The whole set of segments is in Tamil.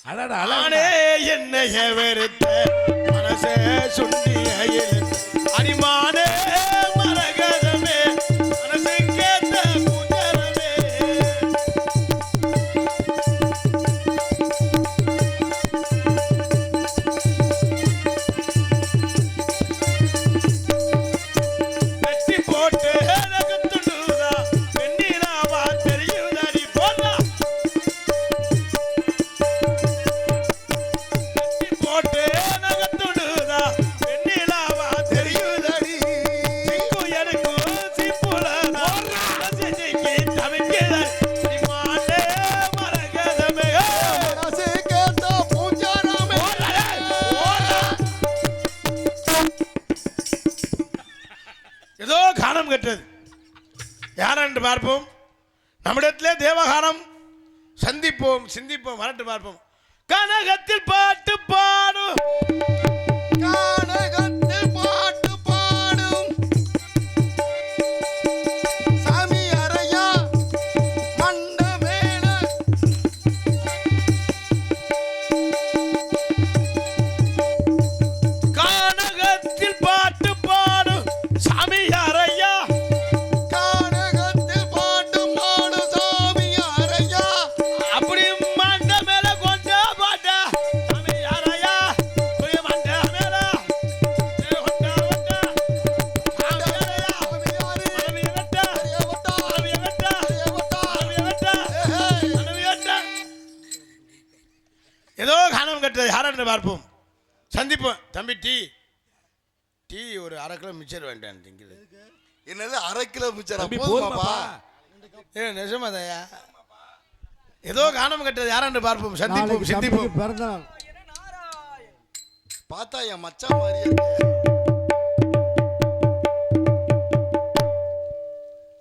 நானே என்னைய வெறுத்த மனசே சுண்டிய அடிமானே மரகதமே மனசு கேட்ட பூஞ்சரமே வெட்டி போட்டு நகத்துடுதா வெண்ணிலாவா தெரியுதடி போடா வெட்டி போட்டு நகத்துடுதா வெண்ணிலாவா தெரியுதடி சிக்கு எனக்கு சிப்புலதா ரசிக்கு தவிக்கிறத அடிமானே மரகதமே மனசு கேட்ட பூஞ்சாரமே. ஏதோ கானம் கெட்டது யார் என்று பார்ப்போம். நம்மிடத்திலே தேவகானம் சந்திப்போம் சிந்திப்போம் வரட்டு பார்ப்போம். கனகத்தில் பாட்டு பாடும் கானகத்தில் பாட்டு பாடும் சாமி அறையா மண்டமேல கானகத்தில் பாட்டு பாடும் சாமியாரையா கானகத்தில் பாட்டு பாடும் சாமி அறையா அப்படி மண்ட மேல கொஞ்சம் பாட்ட சாமியாரையா புரிய மண்ட மேல கொண்டா வந்தா சாமியாரையா சாமியாரே சாமி வெட்ட அறையவட்டா சாமி வெட்ட அறையவட்டா சாமி வெட்ட சாமி வெட்ட. ஏதோ கானம் கட்டது யார் என்று பார்ப்போம் சந்திப்போம். தம்பி டீ ஒரு 1/2 கிலோ மிச்சர் வேண்டாம் திங்கிறது. என்னது 1/2 கிலோ மிச்சரா தம்பி, போதுமாப்பா? ஏ நிஜமாதையா ஏதோ கானம் கட்டது யார் என்று பார்ப்போம் சந்திப்போம் சிந்திப்போம். பிறந்த நாள் பார்த்தா என் மச்சான் மாதிரியே இருக்கு.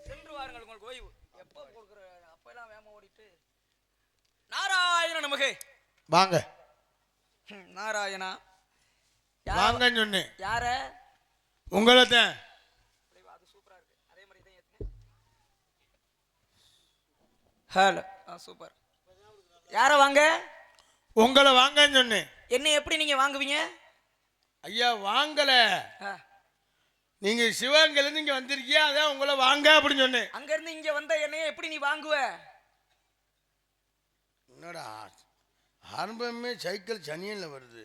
சென்று வாருங்கள் உங்களுக்கு ஓய்வு. எப்போ கொடுக்குற அப்பெல்லாம் வேகமா ஓடிட்டு நாராயண நமக்கு வாங்க நாராயணா வாங்கன்னு சொன்னேன். யார உங்களை தான் அது சூப்பரா இருக்கு. அதே மாதிரி இதை ஏத்துங்க. Hello super. யார வாங்க உங்களை வாங்கன்னு சொன்னேன். என்ன எப்படி நீங்க வாங்குவீங்க? ஐயா வாங்கல ஆ, நீங்க சிவகங்கையிலேருந்து இங்க வந்திருக்கியா அதான் உங்களை வாங்க அப்படின்னு சொன்னேன். அங்க இருந்து இங்க வந்த என்னைய எப்படி நீ வாங்குவ? என்னடா ஆரம்பமே சைக்கிள் சனியன்ல வருது.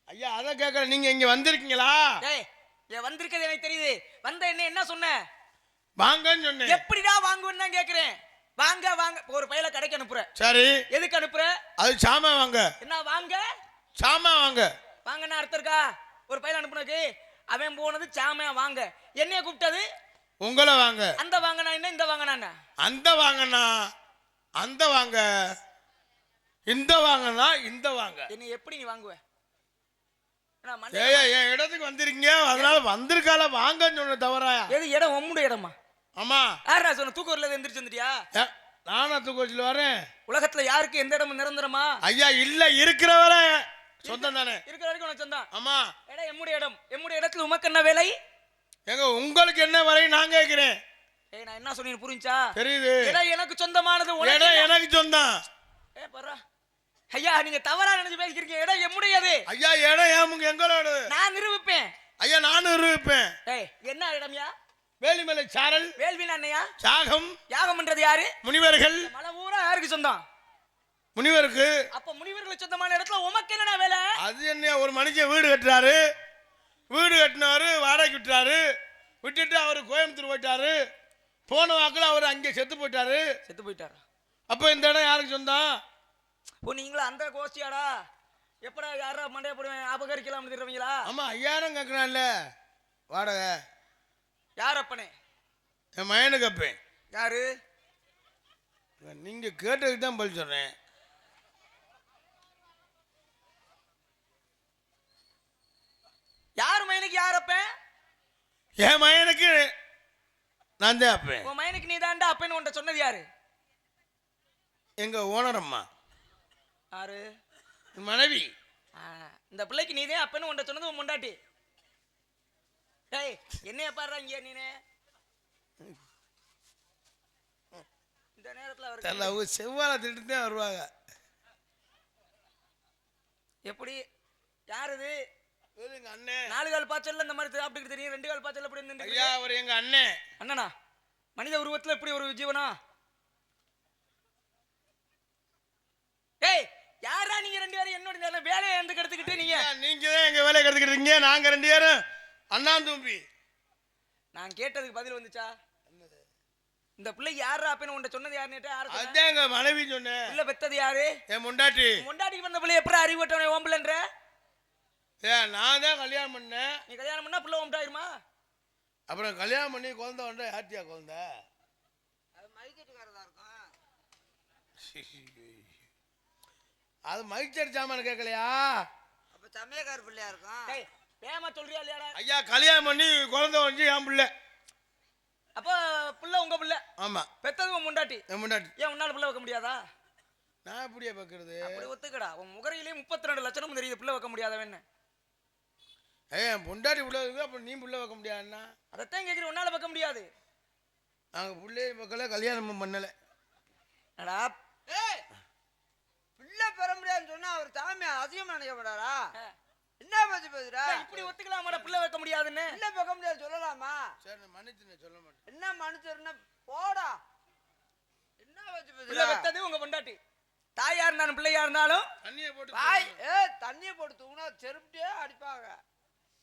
ஐயா அதை கேட்கல நீங்க இங்க வந்திருக்கீங்களா? டேய் ஏன் வந்திருக்கிறது எனக்கு தெரியுது. வந்த என்ன சொன்ன? வாங்கன்னு சொன்னேன். எப்படிடா வாங்குவேன்னு தான் கேக்குறேன். வாங்க வாங்க ஒரு பையில கடைக்கு அனுப்புற. சரி எதுக்கு அனுப்புற? அது சாமான் வாங்க. என்ன வாங்க? சாமான் வாங்க. வாங்கன்னு அர்த்தம் இருக்கா? ஒரு பையில அனுப்புனதுக்கு அவன் போனது சாமையா வாங்க. என்னைய கூப்பிட்டது உங்களை வாங்க. அந்த வாங்கினா என்ன இந்த வாங்கினா என்ன? அந்த வாங்கண்ணா அந்த வாங்க இந்த வாங்கண்ணா இந்த வாங்க. என்னை எப்படி நீ வாங்குவ? ஏய் என் இடத்துக்கு வந்திருக்கீங்க அதனால வந்திருக்கால வாங்கன்னு சொன்ன தவறா? எது இடம் உம்முடைய இடமா? ஆமா யாரா சொன்ன? தூக்கூர்ல எந்திரிச்சு வந்துட்டியா? நானா தூக்கத்தில் வரேன். உலகத்துல யாருக்கு எந்த இடமும் நிரந்தரமா? ஐயா இல்ல இருக்கிறவரை சொந்தம் தானே இருக்கிற வரைக்கும் உனக்கு சொந்தம். ஆமா. இடம் எம்முடைய இடம். எம்முடைய இடத்துல உமக்கு என்ன வேலை? எங்க உங்களுக்கு என்ன வரை நான் கேட்கிறேன். ஏய் நான் என்ன சொன்னேன்னு புரிஞ்சா? தெரியுது. இடம் எனக்கு சொந்தமானது. உனக்கு இடம் என்ன? எனக்கு சொந்தம். ஏய் பர்றா. ஐயா நீங்க தவறா நினைச்சு பேசிக்கிறீங்க. இடம் எம்முடையது. ஐயா இடம் ஏமுங்க எங்களோட. நான் நிரூபிப்பேன். ஐயா நானும் இருப்பேன். ஏய் என்ன இடம்யா? வேலிமலை சாரல் வேள்வினா என்னையா? சாகம் யாகம் பண்றது யாரு? முனிவர்கள். மலை ஊரா யாருக்கு சொந்தம்? முனிவருக்கு. அப்ப முனிவர்களுக்கு சொந்தமான இடத்துல உமக்கு என்னடா வேலை? அது என்ன ஒரு மனுஷன் வீடு கட்டுறாரு. வீடு கட்டினவரு வாடகைக்கு விட்டுறாரு. விட்டுட்டு அவரு கோயம்புத்தூர் போயிட்டாரு. போன வாக்கில் அவர் அங்கே செத்து போயிட்டாரு. செத்து போயிட்டாரா? அப்போ இந்த இடம் யாருக்கு சொந்தம்? ஓ நீங்களும் அந்த கோஷ்டியாடா? எப்படா யாரா மண்டைய போடுவேன் அபகரிக்கலாம் தருவீங்களா? ஆமா 5000 கேட்கறான்ல வாடகை. யார் அப்பனே? என் மயனுக்கு அப்பேன். யாரு? நீங்க கேட்டதுக்கு தான் பதில் சொல்றேன். யார் மயனுக்கு யார் அப்பன்? என் மயனுக்கு நான் தான் அப்பேன். உன் மயனுக்கு நீ தாண்டா அப்பன்னு உன்ட்ட சொன்னது யாரு? எங்க ஓனர் அம்மா யாரு? மனைவி. இந்த பிள்ளைக்கு நீதே அப்பன்னு உன்ட்ட சொன்னது உன் முண்டாட்டி. டேய் என்னைய பாடுறா இங்க நீனே. இந்த நேரத்துல செவ்வாழை திட்டு தான் வருவாங்க. எப்படி யார் இது? இவரு எங்க அண்ணன். 4 கால் பாய்ச்சல்ல இந்த மாதிரி சாப்பிட்டுக்கிட்டு தெரியும், 2 கால் பாய்ச்சல் எப்படி நின்று? ஐயா அவர் எங்க அண்ணன். அண்ணனா? மனித உருவத்துல இப்படி ஒரு ஜீவனா? ஏய் யாரா நீங்க 2 பேரும் என்னோட இந்த வேலையை எந்த கெடுத்துக்கிட்டு நீங்க? நீங்க தான் எங்க வேலையை கெடுத்துக்கிட்டு இருக்கீங்க. நாங்க 2 பேரும் அண்ணா தம்பி. நான் கேட்டதுக்கு பதில் வந்துச்சா? இந்த பிள்ளை யாரா அப்பன்னு உன்கிட்ட சொன்னது யாருன்னு யாரு? அதான் எங்க மனைவி சொன்னேன். இல்ல பெத்தது யாரு? என் முண்டாட்டி. முண்டாட்டிக்கு வந்த பிள்ளை எப்படி அறிவட்டவனே ஓம்பலன்ற? நான் தான் கல்யாணம் பண்ணேன். நீ கல்யாணம் பண்ணா பிள்ளை ஓம்பிட்டாயிருமா? அப்புறம் கல்யாணம் பண்ணி குழந்தை வந்தா யாத்தியா குழந்தை? அது மைக்கெட்டுக்காரதா இருக்கும். அது மைக் அடிச்சாமான்னு கேட்கலையா? அப்ப சமயக்கார பிள்ளையா இருக்கும். ஏய் வேமா சொல்றியா இல்லையாடா? ஐயா கல்யாணம் பண்ணி குழந்தை வந்து என் பிள்ளை. அப்ப பிள்ளை உங்க பிள்ளை? ஆமா. பெத்தது உன் முண்டாட்டி. என் முண்டாட்டி. ஏன் உன்னால பிள்ளை வைக்க முடியாதா? நான் எப்படியா பார்க்கறது? அப்படி ஒத்துக்கடா. உன் முகரையிலே 32 லட்சணம் தெரியுது, பிள்ளை வைக்க முடியாதவன்னு. என் பொண்டாட்டி பிள்ளை இருக்கு, அப்புறம் நீ பிள்ளை வைக்க முடியாதுன்னா? அதைத்தான் கேட்குறேன், உன்னால வைக்க முடியாது. நாங்கள் பிள்ளைய மக்கள கல்யாணம் பண்ணலை. அடா ஏய் பிள்ளை பெற முடியாதுன்னு சொன்னா அவர் சாமி அதிகமா நினைக்க மாட்டாரா? என்ன பத்தி பேசுற? இப்படி ஒத்துக்கலாமாடா பிள்ளை வைக்க முடியாதுன்னு? பிள்ளை பெற முடியாது சொல்லலாமா? சரி நான் மன்னிச்சு சொல்ல மாட்டேன். என்ன மனுஷர்னா போடா. என்ன பத்தி பிள்ளை பேசுற? வைத்தது உங்க பொண்டாட்டி. தாயா இருந்தாலும் பிள்ளையா இருந்தாலும் தண்ணியை போட்டு வாய் தண்ணியை போட்டு தூங்கினா செருப்பிட்டே அடிப்பாங்க.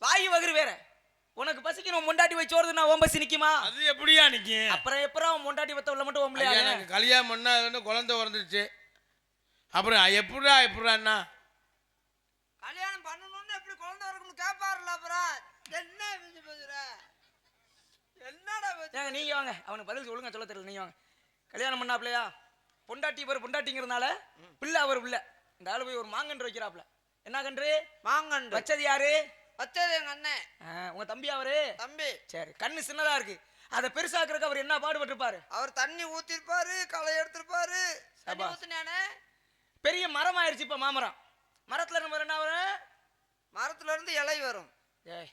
வாயு வகுறு வேற. உனக்கு பசிக்கணும் முண்டாட்டி வச்சு வருது, நான் ஓம்பசி நிக்குமா? அது எப்படியா நிற்கும்? அப்புறம் எப்பறம் முண்டாட்டி வத்த உள்ள மட்டும் ஓம்பலையா? எனக்கு கல்யாணம் பண்ணா அது வந்து குழந்தை பிறந்துருச்சு. அப்புறம் எப்படின்னா கல்யாணம் பண்ணணும்னு எப்படி குழந்தை இருக்கும்னு கேட்பாருல அப்புறம் என்ன பத்தி பேசுற? என்னடா பத்தி? ஏங்க நீங்க வாங்க, அவனுக்கு பதில் ஒழுங்கா சொல்ல தெரியல. நீங்க வாங்க. கல்யாணம் பண்ணாப்லையா பொண்டாட்டி இவர் பொண்டாட்டிங்கிறதுனால பிள்ளை அவர் பிள்ளை. இந்த ஆளு போய் ஒரு மாங்கன்று வைக்கிறாப்ல. என்ன கன்று? மாங்கன்று. வச்சது யாரு? வச்சது எங்க அண்ணன். உங்க தம்பி அவரு? தம்பி. சரி, கண்ணு சின்னதா இருக்கு, அதை பெருசாக்குறதுக்கு அவர் என்ன பாடுபட்டிருப்பாரு? அவர் தண்ணி ஊத்திருப்பாரு, களை எடுத்திருப்பாரு. தண்ணி ஊத்துனானே பெரிய மரம் ஆயிடுச்சு. இப்ப மாமரம், மரத்துல இருந்து என்ன வரும்? மரத்துல இருந்து இலை வரும். ஏய்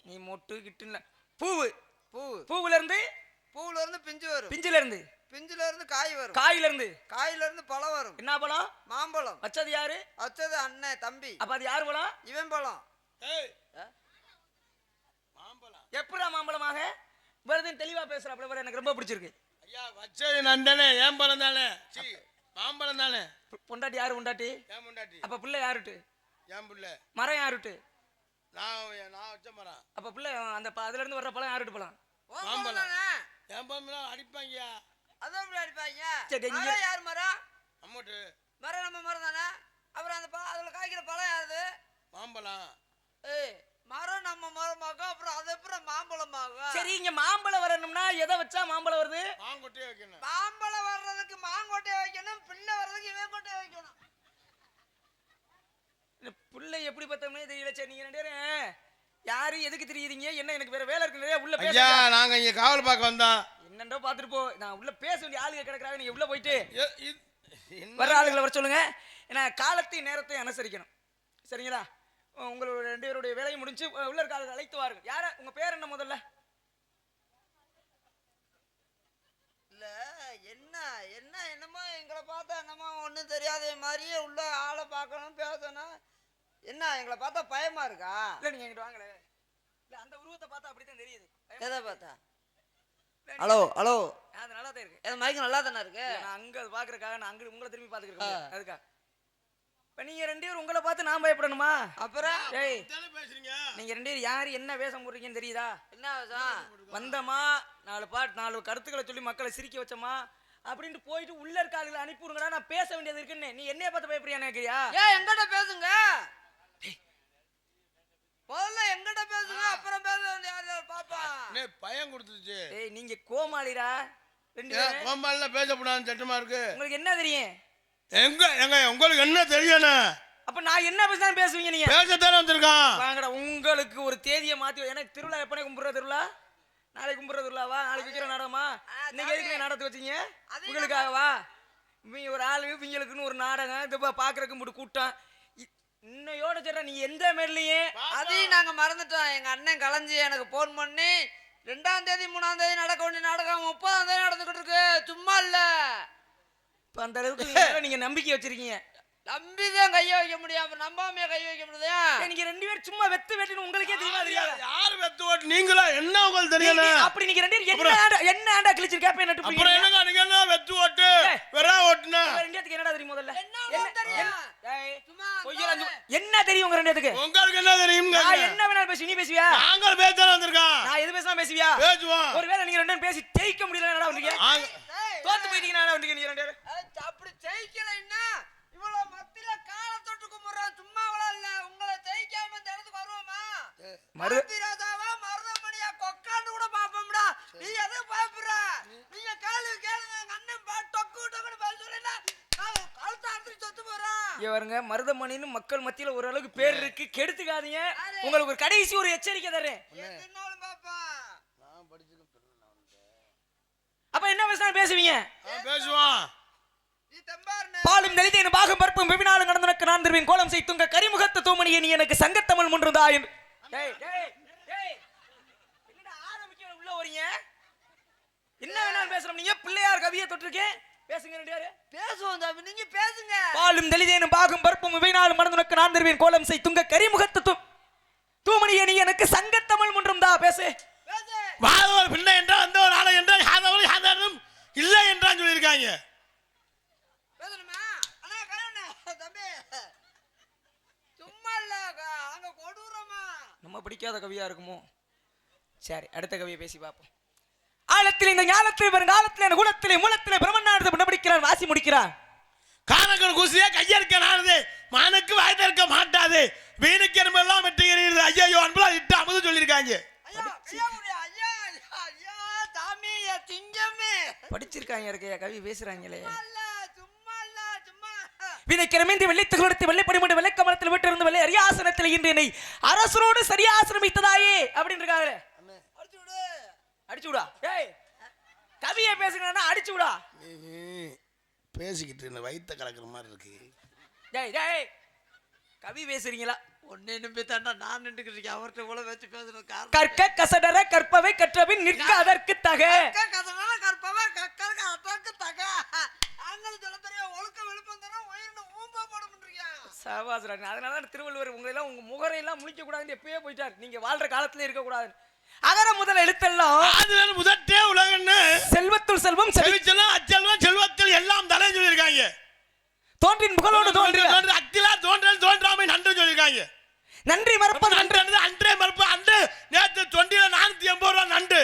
நீ மொட்டு கிட்டுல பூவு, பூவு, பூவுல இருந்து பூவுல இருந்து பிஞ்சு வரும். பிஞ்சுல இருந்து பிஞ்சுல இருந்து காய் வரும். காயில இருந்து காயில இருந்து பழம் வரும். என்ன பழம்? மாம்பழம். வச்சது யாரு? வச்சது அண்ணன் தம்பி. அப்ப அது யாரு பழம்? இவன் பழம். மாம்பழம். எப்படா மாம்பழமாக வருதுன்னு தெளிவா பேசுறாப்ல, எனக்கு ரொம்ப பிடிச்சிருக்கு. ஐயா வச்சது நான் தானே, ஏன் பழம் தானே, மாம்பழம் தானே. பொண்டாட்டி யாரு? பொண்டாட்டி. ஏன் பொண்டாட்டி? அப்ப பிள்ளை யாருட்டு? ஏன் பிள்ளை. மரம் யாருட்டு? நான் வச்ச மரம். அப்ப பிள்ளை அந்த அதுல இருந்து வர்ற பழம் யாருட்டு பழம்? மாம்பழம். ஏன் பழம் அடிப்பாங்க. அதான் எப்படி அடிப்பாங்க? சரி, மரம் யார் மரம்? அம்மோட்டு. மரம் நம்ம மரம் தானே. அப்புறம் அந்த அதுல காய்க்கிற பழம் யாரு? மாம்பழம். ஏய் மரம் நம்ம மரமாகும், அப்புறம் அது அப்புறம் மாம்பழம் ஆகும். சரி, இங்க மாம்பழம் வரணும்னா எதை வச்சா மாம்பழம் வருது? மாங்கொட்டையே வைக்கணும். மாம்பழம் வர்றதுக்கு மாங்கொட்டையை வைக்கணும், பிள்ளை வர்றதுக்கு இவன் கொட்டையை வைக்கணும். பிள்ளை எப்படி பார்த்தோம்னே தெரியல. சரி, நீங்க 2 பேரும் யாரு எதுக்கு தெரியுறீங்க? என்ன எனக்கு வேற வேலை இருக்கு நிறைய. உள்ள பேச ஐயா நாங்க இங்க காவல் பார்க்க வந்தோம். என்னண்டோ பாத்துட்டு போ. நான் உள்ள பேச வேண்டிய ஆளுங்க கிடக்குறாங்க, நீங்க உள்ள போயிட்டு என்ன வர்ற ஆளுகளை வர சொல்லுங்க. ஏன்னா காலத்தையும் நேரத்தையும் அனுசரிக்கணும், சரிங்களா? உங்களோட 2 பேருடைய வேலையை முடிஞ்சு உள்ள இருக்க ஆளுகளை அழைத்து வாருங்க. யார உங்க பேர் என்ன முதல்ல? இல்ல என்ன என்ன என்னமோ எங்களை பார்த்தா என்னமோ ஒன்றும் தெரியாத மாதிரியே உள்ள ஆளை பார்க்கணும் பேசணும். என்ன எங்களை பார்த்தா பயமா இருக்கா? இல்ல நீங்க எங்கிட்ட வாங்கல. இல்ல அந்த உருவத்தை பார்த்தா அப்படித்தான் தெரியுது. எதை பார்த்தா? ஹலோ ஹலோ, அது நல்லா தான் இருக்கு. என் மைக்கு நல்லா தானே இருக்கு. நான் அங்க பாக்குறதுக்காக நான் அங்க உங்களை திரும்பி பாத்துக்கிறேன். அதுக்கா இப்ப நீங்க 2 பேரும் உங்களை பார்த்து நான் பயப்படணுமா? அப்புறம் ஏய் பேசுறீங்க? நீங்க 2 பேரும் யாரு என்ன வேஷம் போடுறீங்கன்னு தெரியுதா? என்ன விஷயம்? வந்தமா 4 கருத்துக்களை சொல்லி மக்களை சிரிக்க வச்சோமா அப்படின்ட்டு போயிட்டு உள்ள இருக்க ஆளுகளை அனுப்பி விடுங்கடா, நான் பேச வேண்டியது இருக்குன்னு. நீ என்னைய பார்த்து பயப்படுறியா நினைக்கிறியா? ஏன் எங்கிட்ட பேசுங்க, முதல்ல எங்கிட்ட பேசுங்க, அப்புறம் பேச வேண்டிய யார் பாப்பா. பயம் கொடுத்துச்சு. ஏய் நீங்க கோமாளிடா 2 பேரும். கோம்பால பேசக்கூடாதுன்னு சட்டமா இருக்கு. உங்களுக்கு என்ன தெரியும்? எங்க உங்களுக்கு என்ன தெரியணும்? அப்ப நான் என்ன பேசினாலும் பேசுவீங்க நீங்க? பேசத்தானே வந்திருக்கான். வாங்கடா, உங்களுக்கு ஒரு தேதியை மாத்தி. எனக்கு திருவிழா எப்பனே கும்பிடுற திருவிழா? நாளைக்கு கும்பிடுற திருவிழாவா? நாளைக்கு வைக்கிற நாடகமா? இன்னைக்கு எதுக்கு நாடகத்தை வச்சீங்க? உங்களுக்காகவா? இவங்க ஒரு ஆளு, இவங்களுக்குன்னு ஒரு நாடகம், இது பாக்குறதுக்கு மட்டும் கூட்டம். இன்னையோட சொல்ற நீ எந்த மேலையே அதையும் நாங்க மறந்துட்டோம். எங்க அண்ணன் கலைஞ்சி எனக்கு போன் பண்ணி 2ஆம் தேதி 3ஆம் தேதி நடக்க வேண்டிய நாடகம் 30ஆம் தேதி நடந்துகிட்டு இருக்கு. சும்மா இல்ல. அந்த அளவுக்கு நீங்க நம்பிக்கை வச்சிருக்கீங்க. நம்பிதான் கைய வைக்க முடியும், அப்ப நம்பாமையா கை வைக்க முடியா? நீங்க ரெண்டு பேரும் சும்மா வெத்து வெட்டுன்னு உங்களுக்கே தெரியாதா? யார் வெத்து ஓட்டு நீங்களா? என்ன உங்களுக்கு தெரியல? அப்படி நீங்க ரெண்டு பேரும் என்ன ஆண்டா கிழிச்சு கேப்ப நட்டு அப்புறம் என்னங்க நீங்க என்ன வெத்து ஓட்டு வெறா ஓட்டுனா? ரெண்டு பேருக்கு என்னடா தெரியும் முதல்ல? என்ன தெரியும்? என்ன தெரியும் உங்க ரெண்டு பேருக்கு? உங்களுக்கு என்ன தெரியும்? நான் என்ன வேணாலும் பேசி, நீ பேசுவியா? நாங்க பேச வந்திருக்கோம். நான் எது பேசினா பேசுவியா? பேசுவோம். ஒருவேளை நீங்க ரெண்டு பேரும் பேசி ஜெயிக்க முடியல என்னடா பண்றீங்க? தோத்து போயிட்டீங்க என்னடா பண்றீங்க நீங்க ரெண்டு பேரும்? அப்படி ஜெயிக்கலைன்னா இவ்வளவு மத்தியில காலை தொட்டு கும்பிடுறோம், சும்மா இல்ல. உங்களை ஜெயிக்காம இந்த இடத்துக்கு வருவோமா? ராஜாவா மருதமணியா கொக்கான்னு கூட பாப்போம்டா. நீ எதை பாப்புற? நீங்க கேளுங்க எங்க அண்ணன் டொக்கு டொக்குன்னு பதில் சொல்லினா கழுத்தை அறுத்து சொத்து போறான். இவருங்க மருதமணின்னு மக்கள் மத்தியில ஓரளவுக்கு பேர் இருக்கு, கெடுத்துக்காதீங்க. உங்களுக்கு ஒரு கடைசி ஒரு எச்சரிக்கை தரேன். எதுனாலும் பாப்பா. அப்ப என்ன பேசினா பேசுவீங்க? பேசுவோம். பாலும் தெளிதேன் பாகம் பருப்பும் வெவினாலும் நடந்தனக்கு நான் திருவேன் கோலம் செய்துங்க கரிமுகத்து தூமணியை நீ எனக்கு சங்கத்தமிழ் முன்றுதா என்று. என்னடா ஆரம்பிக்க உள்ள வரீங்க? என்ன வேணாலும் பேசலாம். நீங்க பிள்ளையார் கவியை தொட்டிருக்கேன், பேசுங்க ரெண்டு பேரும். பேசுவோம் தம்பி, நீங்க பேசுங்க. பாலும் தெளிதேனும் பாகும் பருப்பும் வெவினாலும் நடந்தனக்கு நான் திருவேன் கோலம் செய்துங்க கரிமுகத்து தூமணியை நீ எனக்கு சங்கத்தமிழ் முன்றும் தான் பேசு. வாதவர் பிள்ளை என்றால் அந்த ஒரு ஆளை என்றால் யாதவர் யாதவரும் இல்லை என்றான் சொல்லியிருக்காங்க. பேசணுமா? அண்ணா கல்யாணம் தம்பி சும்மா இல்ல, அங்க கொடூரமா. நம்ம பிடிக்காத கவியா இருக்குமோ? சரி, அடுத்த கவியை பேசி பார்ப்போம். ஆழத்தில் இந்த ஞானத்தில் வருங்காலத்தில் குணத்திலே மூலத்திலே பிரம்மநாடு பிடிக்கிறார், வாசி முடிக்கிறார். காணக்கன் குசியா கையெடுக்க நானது மானுக்கு வாய் திறக்க மாட்டாது வீணுக்கு எல்லாம் வெட்டுகிறீர்கள். ஐயோ அன்புலா இட்டு அமுது சொல்லியிருக்காங்க. படிச்சிருக்காங்க இருக்கையா கவி பேசுறாங்களே. சும்மா வினைக்கிறமேந்தி வெள்ளைத்து கொடுத்து வெள்ளைப்படிமண்டு வெள்ளை கமலத்தில் விட்டிருந்து வெள்ளை அரியாசனத்தில் இன்று என்னை அரசரோடு சரியாசிரமித்ததாயே அப்படின்னு இருக்காங்களே. அடிச்சு விடா. ஏய் கவியை பேசுகிறா அடிச்சு விடா. பேசிக்கிட்டு வயிற்ற கலக்கிற மாதிரி இருக்கு. டேய் டேய் கவி பேசுறீங்களா? ஒன்னே நம்பி தாண்டா நான் நின்றுக்கிட்டு இருக்கேன். அவர்கிட்ட இவ்வளவு வச்சு பேசணும். கற்க கசடர கற்பவை கற்றபின் நிற்க அதற்கு தக. கற்பவை கற்க அதற்கு தக. ஆங்கல் சொல்ல தெரியும், ஒழுக்க விழுப்பம் தரும் உயிரின ஊம்பா போட முடியா. சபாசரன். அதனால திருவள்ளுவர் உங்களெல்லாம் உங்க முகரையெல்லாம் முழிக்க கூடாதுன்னு எப்பயே போயிட்டார். நீங்க வாழ்ற காலத்துல இருக்க கூடாது. அகர முதல் எழுத்தெல்லாம் முதற்றே உலகன்னு செல்வத்துள் செல்வம் செல்வம் அச்செல்வம் செல்வத்தில் எல்லாம் தலை சொல்லியிருக்காங்க. தோன்றின் புகழோடு தோன்றி அத்திலா தோன்றல் தோன்றாமை நன்று சொல்லியிருக்காங்க. நன்றி மறப்பது நன்று அன்றே மறப்பு. அன்று நேற்று தொண்டில 480 ரூபா நண்டு.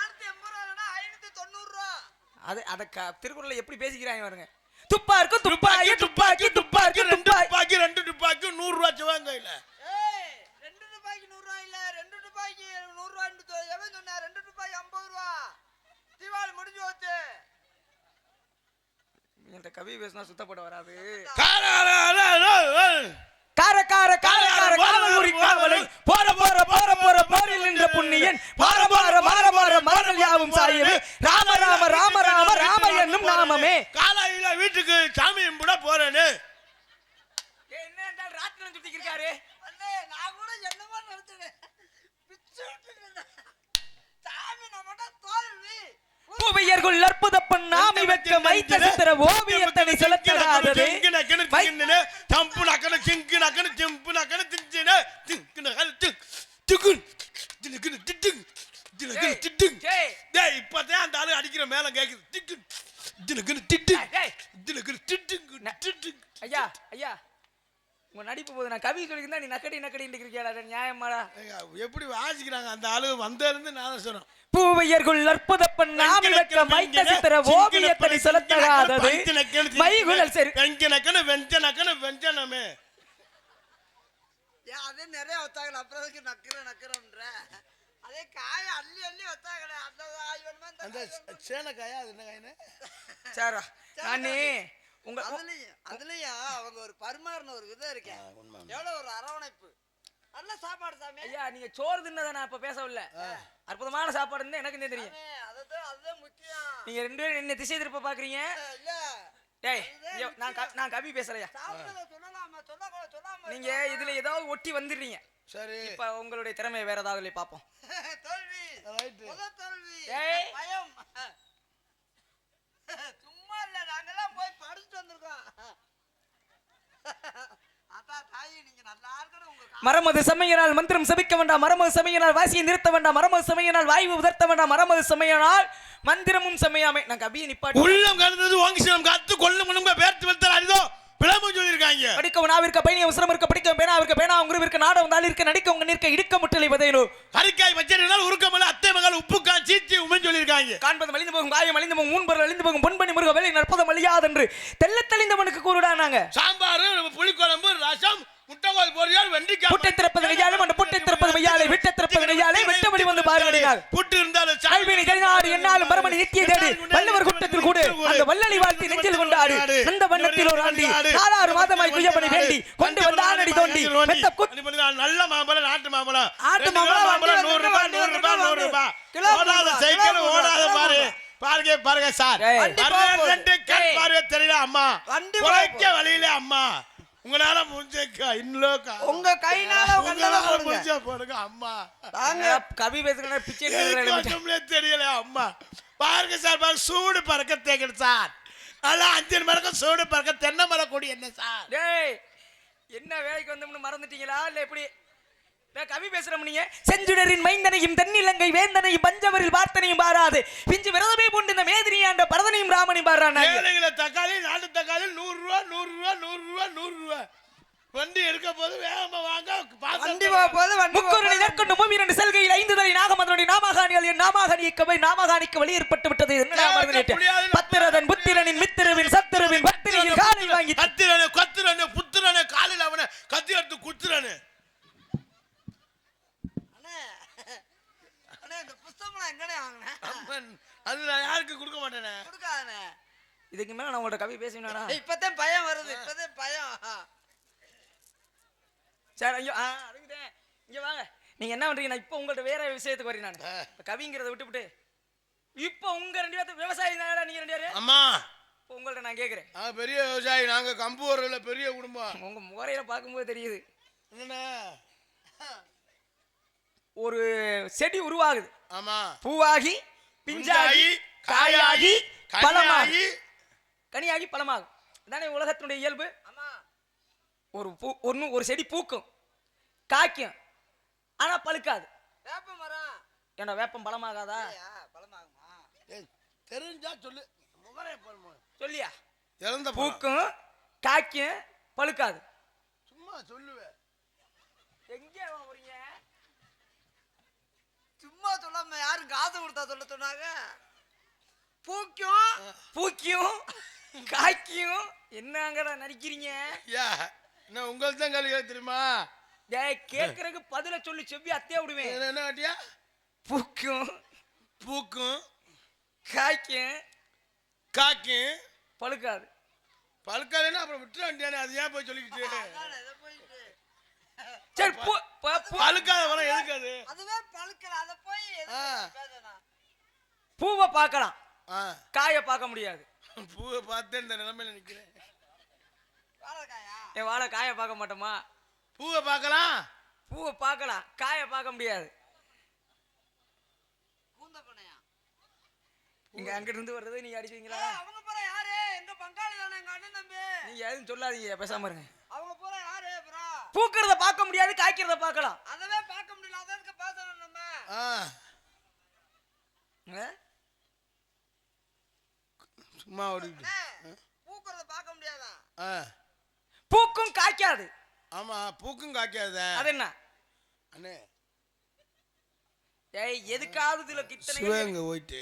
590 ரூபா. அது அத திருக்குறள்ல எப்படி பேசிக்கிறாங்க பாருங்க. துப்பாக்கு துப்பாக்கி துப்பாக்கி துப்பாக்கி துப்பாக்கி 2 துப்பாக்கி 100 ரூபா சிவங்கையில. ஏய் 2 ரூபாய்க்கு 100 ரூபாய் இல்ல, 2 ரூபாய்க்கு 100 ரூபாய் எவன் சொன்னா? 2 ரூபாய் 50 ரூபா. தீபாவளி முடிஞ்சு போச்சு. இந்த கவி பேசினா சுத்தப்பட வராது. கார கார கார கார காவல் காவலை போற போற போற போற போரில் நின்ற புண்ணியன் பார பார பார பார மரணம் யாவும் சாயவே ராம ராம ராம ராம ராம என்னும் நாமமே. காலையில வீட்டுக்கு சாமி கும்பிட போறேன்னு என்ன என்றால் ராத்திரம் சுத்திக்கு இருக்காரு. அண்ணே நான் கூட என்னமா நினைச்சேன். பிச்சு சாமி நம்மட்ட தோல்வி. பூவையர்கள் அற்புத பண்ணாமி வெக்க மைத்த சித்திர ஓவியத்தனை செலுத்தடாதது தம்பு நக்கன சிங்கு நக்கன சிம்பு நக்கன திஞ்சின திங்கு நக்கன திங்கு திங்கு திங்கு திங்கு டேய் இப்பதான் அந்த ஆளு அடிக்கிற மேல கேக்குது. திங்கு திங்கு திங்கு திங்கு. ஐயா ஐயா உங்க நடிப்பு போது நான் கவி சொல்லியிருந்தா நீ நக்கடி நக்கடின்னு இருக்கியா? நியாயமாடா? எப்படி வாசிக்கிறாங்க அந்த ஆளு வந்த இருந்து நான் சொல்றேன். பூவையர்கள் அற்புத பண்ணாமி வெக்க மைத்த சித்திர ஓவியத்தனை செலுத்தடாதது மைகுழல் சரி வெஞ்சனக்கன வெஞ்சனக்கன வெஞ்சனமே. அதே நிறைய வச்சாங்க. அப்புறம் நக்கிறன்ற அதே காய அள்ளி அள்ளி வச்சாங்க. அந்த சேனக்காயா அது என்ன காயினு? சாரா நானே உங்க அதுலயும் அவங்க ஒரு பரிமாறின ஒரு விதம் இருக்கேன். எவ்வளவு ஒரு அரவணைப்பு. நல்ல சாப்பாடு சாமி. ஐயா நீங்க சோறு தின்னத நான் இப்ப பேசவில்ல. அற்புதமான சாப்பாடு இருந்தா எனக்கு தெரியும். அதுதான் முக்கியம். நீங்க ரெண்டு பேரும் என்ன திசை திருப்ப பாக்குறீங்க? இல்ல டேய் நான் கவி பேசலையா? நீங்க இதுல ஏதாவது ஒட்டி வந்துடுறீங்க. சரி இப்ப உங்களுடைய திறமையை வேற ஏதாவது பாப்போம். தோல்வி முதல் தோல்வி பயம். சும்மா இல்ல நாங்கெல்லாம் போய் படிச்சுட்டு வந்திருக்கோம். மரமது சமையனால் மந்திரம் சபிக்க வேண்டாம், மரமது சமையனால் வாசியை நிறுத்த வேண்டாம், மரமது சமையனால் வாயு உதர்த்த வேண்டாம், மரமது சமையனால் மந்திரமும் சமையாமை. நான் கவியை நிப்பாட்டி உள்ளம் கலந்தது வாங்கிசிலம் காத்து கொல்லும் முன்பே பேர்த்து வைத்தால் அரிதோ விளம்பரம் சொல்லியிருக்காங்க. படிக்கவும் நாவிற்க பயணி அவசரம் இருக்க படிக்கவும் பேனாவிற்க பேனா குருவிற்க நாடம் தாள் இருக்க நடிக்க உங்க நிற்க இடுக்க முட்டலை பதையனோ கறிக்காய் வச்சிருந்தால் உருக்கமல்ல அத்தை மகள் உப்புக்கான் சீச்சி உமன் சொல்லியிருக்காங்க. காண்பது மலிந்து போகும் காயம் அழிந்து போகும் மூன்பொருள் அழிந்து போகும் பொன்பணி முருக வேலை நற்பதம் அழியாதென்று தெல்ல தெளிந்தவனுக்கு கூறுடானாங்க. சாம்பார் புளிக்குழம்பு ரசம் முட்டைகோல் பொரியல் வெண்டிக்காய் புட்டை திறப்பது கையாலே அந்த புட்டை திறப்பது மையாலே விட்ட திறப்பது கையாலே விட்டபடி வந்து பாருங்கள். புட்டு இருந்தாலும் சால்வினி தெரிநாடு என்னாலும் பரமணி நித்திய தேடி வல்லவர் கூட்டத்தில் கூடு அந்த வல்லலை வாழ்த்தி நெஞ்சில் கொண்டாடு அந்த வண்ணத்தில் ஒரு ஆண்டி 6 மாதமாய் குய்யப்பனை வேண்டி கொண்டு வந்த ஆனடி தோண்டி நல்ல மாம்பழம் நாட்டு மாம்பழம் ஆட்டு மாம்பழம் 100 ரூபாய் 100 ரூபாய் 100 ரூபாய் ஓடாத சைக்கிள் ஓடாத பாரு பாருங்க சார் ரெண்டு கண் பாரு தெரியல அம்மா உழைக்க வழியில அம்மா உங்களால முடிஞ்சக்கா இன்னலோக்கா உங்க கைனால முடிஞ்ச போடுங்க அம்மா தாங்க கவி பேசுறேன்னா பிச்சை எடுக்கறதுல தெரியல அம்மா பாருங்க சார் பாருங்க சூடு பறக்க தேக்கணும் சார் நல்லா 5 மரக்கம் சூடு பறக்க தென்னை மரம் கொடி என்ன சார் டேய் என்ன வேலைக்கு வந்தோம்னு மறந்துட்டீங்களா இல்ல எப்படி கவி பேசுறோம் நீங்க செஞ்சுடரின் மைந்தனையும் தென்னிலங்கை வேந்தனையும் பஞ்சவரில் பார்த்தனையும் பாராது பிஞ்சு விரதமே பூண்டு இந்த மேதினியாண்ட பரதனையும் ராமனையும் பாடுறாங்க. ஏழைகளை தக்காளி நாட்டு தக்காளி 100 ரூபாய் 100 ரூபாய் 100 ரூபாய் 100 ரூபாய் வண்டி எடுக்க போது வேகமா வாங்க வண்டி போது முக்கூரனை நற்கொண்டு பூமி 2 செல்கையில் 5 தலை நாகமதனுடைய நாமகாணிகள் என் நாமகாணிக்கவை நாமகாணிக்கு வழி ஏற்பட்டு விட்டது. என்னடா மறந்துட்டேன் பத்திரதன் புத்திரனின் மித்திரவின் சத்திரவின் பத்திரியில் காலை வாங்கி கத்திரனே கத்திரனே புத்திரனே காலில் அவனை கத்தி எடுத்து குத்துறனே. அது நான் யாருக்கு கொடுக்க மாட்டேனே கொடுக்காதே. இதுக்கு மேல நான் உங்கள்ட்ட கவி பேசினா இப்பதான் பயம் வருது இப்பதான் பயம். சார் ஐயோ அதுக்குதே இங்க வாங்க நீங்க என்ன பண்றீங்க நான் இப்போ உங்கள்ட்ட வேற விஷயத்துக்கு வரேன் நான் கவிங்கிறத விட்டுவிட்டு இப்போ உங்க 2 பேரும் விவசாயி தானடா நீங்க 2 பேரும் அம்மா இப்போ உங்கள்ட்ட நான் கேக்குறேன் பெரிய விவசாயி நாங்க கம்பூர்ல பெரிய குடும்பம் உங்க முகரையில பாக்கும்போது தெரியுது என்ன ஒரு செடி உருவாகுது. ஆமா பூவாகி பிஞ்சாகி காயாகி பழமாகி கனியாகி பழமாகும் தானே உலகத்தினுடைய இயல்பு. ஒரு செடி பூக்கும் காய்க்கும் ஆனா பழுக்காது. வேப்ப மரம் ஏன்னா வேப்பம் பழமாகாதா பழமாகுமா தெரிஞ்சா சொல்லு முகரைய போறோம் சொல்லியா இறந்த பூக்கும் காய்க்கும் பழுக்காது சும்மா சொல்லுவே எங்க போறீங்க சும்மா சொல்லாம யாரும் காசு கொடுத்தா சொல்ல சொன்னாங்க. பூக்கும் பூக்கியும் காய்க்கும் என்னங்கடா நடிக்கிறீங்க. என்ன உங்களுக்கு தான் கேள்வி தெரியுமா கேட்கறதுக்கு பதில சொல்லி செவ்வி அத்தையா விடுவேன். என்ன காட்டியா பூக்கும் பூக்கும் காய்க்கும் காக்கும் பழுக்காது. பழுக்காதுன்னா அப்புறம் விட்டுற வேண்டியானே அது ஏன் போய் சொல்லிக்கிட்டு சரி பழுக்காத வர எதுக்காது அதுவே பழுக்கல அத போய் பூவை பார்க்கலாம் காய பார்க்க முடியாது. பூவை பார்த்து இந்த நிலைமையில நிக்கிறேன். என் வாழை காய பார்க்க மாட்டோமா? பூவை பார்க்கலாம் பூவை பார்க்கலாம் காய பார்க்க முடியாது. இங்க அங்கிட்டு இருந்து வர்றது நீங்க அடிப்பீங்களா? அவங்க போற யாரு எங்க பங்காளி தானே எங்க அண்ணன் தம்பி. நீங்க எதுவும் சொல்லாதீங்க பேசாம இருங்க. அவங்க போற யாரு ப்ரோ? பூக்கிறத பார்க்க முடியாது காய்க்கிறத பார்க்கலாம். அதவே பார்க்க முடியல அதற்கு பேசணும் நம்ம. சும்மா ஓடிட்டு பூக்கிறத பார்க்க முடியாதா? பூக்கும் காய்க்காது. ஆமா பூக்கும் காய்க்காத அது என்ன அண்ணே ஏய் எதுக்காவது இதுல கித்தனை சிவங்க போயிட்டு